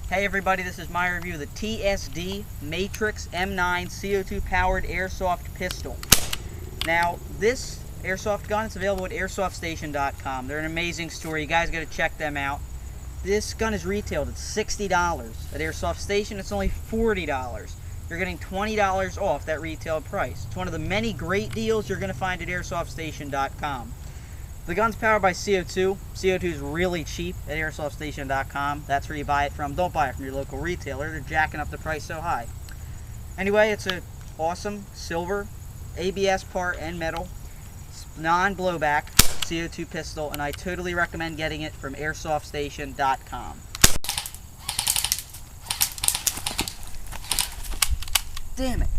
Hey everybody, this is my review of the TSD Matrix M9 CO2 powered airsoft pistol. Now this airsoft gun is available at airsoftstation.com. They're an amazing store. You guys got to check them out. This gun is retailed at $60. At Airsoft Station it's only $40. You're getting $20 off that retail price. It's one of the many great deals you're going to find at airsoftstation.com. The gun's powered by CO2. CO2 is really cheap at airsoftstation.com. That's where you buy it from. Don't buy it from your local retailer. They're jacking up the price so high. Anyway, it's an awesome silver ABS part and metal non-blowback CO2 pistol, and I totally recommend getting it from airsoftstation.com. Damn it.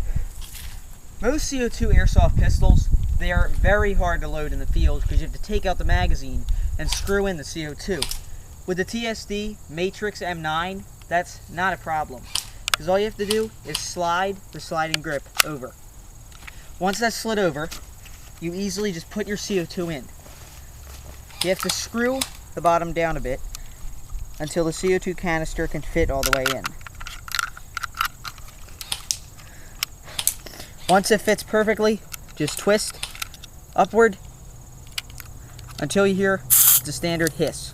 Most CO2 airsoft pistols, they are very hard to load in the field because you have to take out the magazine and screw in the CO2. With the TSD Matrix M9, that's not a problem, because all you have to do is slide the sliding grip over. Once that's slid over, you easily just put your CO2 in. You have to screw the bottom down a bit until the CO2 canister can fit all the way in. Once it fits perfectly, just twist upward until you hear the standard hiss.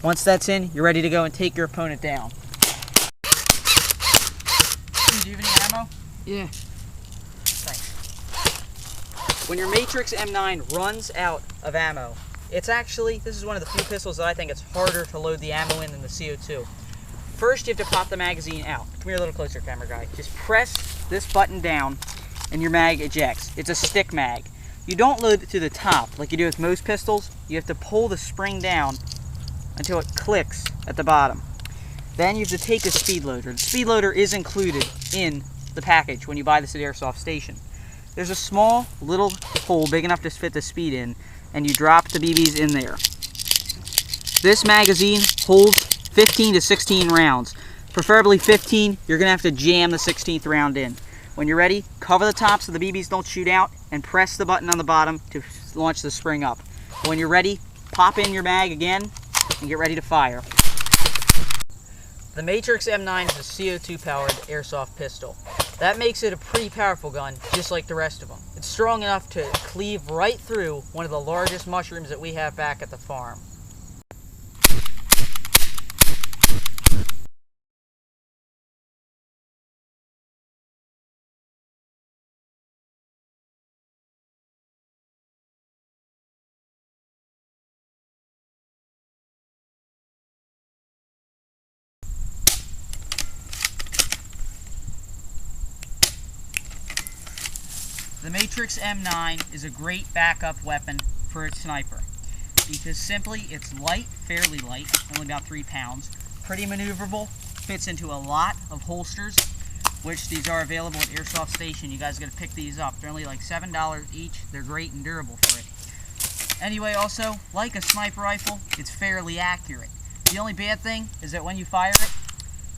Once that's in, you're ready to go and take your opponent down. Do you have any ammo? Yeah. Thanks. When your Matrix M9 runs out of ammo, this is one of the few pistols that I think it's harder to load the ammo in than the CO2. First, you have to pop the magazine out. Come here a little closer, camera guy. Just press this button down and your mag ejects. It's a stick mag. You don't load it to the top like you do with most pistols. You have to pull the spring down until it clicks at the bottom. Then you have to take the speed loader. The speed loader is included in the package when you buy this at Airsoft Station. There's a small little hole big enough to fit the speed in, and you drop the BBs in there. This magazine holds 15 to 16 rounds. Preferably 15. You're going to have to jam the 16th round in. When you're ready, cover the top so the BBs don't shoot out, and press the button on the bottom to launch the spring up. When you're ready, pop in your mag again and get ready to fire. The Matrix M9 is a CO2 powered airsoft pistol. That makes it a pretty powerful gun, just like the rest of them. It's strong enough to cleave right through one of the largest mushrooms that we have back at the farm. The Matrix M9 is a great backup weapon for a sniper because simply it's light, fairly light, only about 3 pounds, pretty maneuverable, fits into a lot of holsters, which these are available at Airsoft Station. You guys got to pick these up. They're only like $7 each. They're great and durable for it. Anyway, also, like a sniper rifle, it's fairly accurate. The only bad thing is that when you fire it,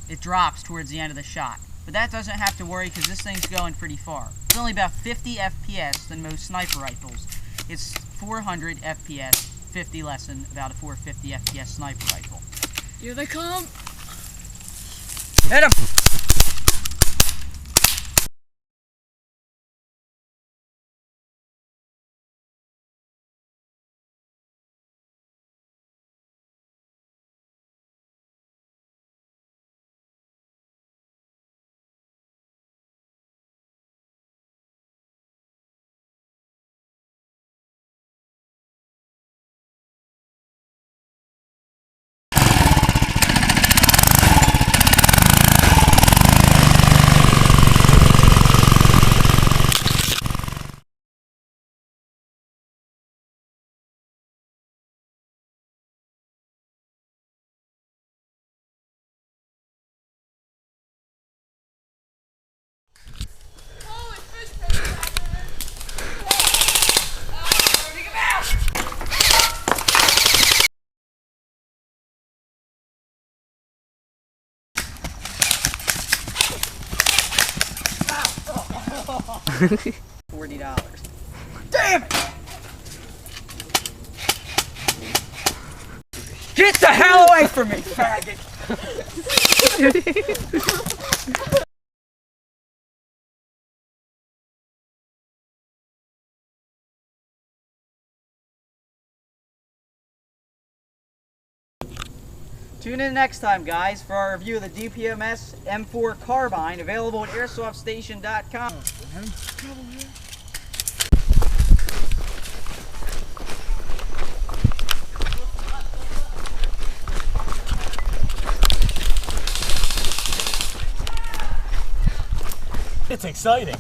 it drops towards the end of the shot. But that doesn't have to worry because this thing's going pretty far. It's only about 50 FPS than most sniper rifles. It's 400 FPS, 50 less than about a 450 FPS sniper rifle. Here they come! Hit him! $40. Damn it! Get the hell away from me, faggot! Tune in next time, guys, for our review of the DPMS M4 carbine, available at airsoftstation.com. It's exciting.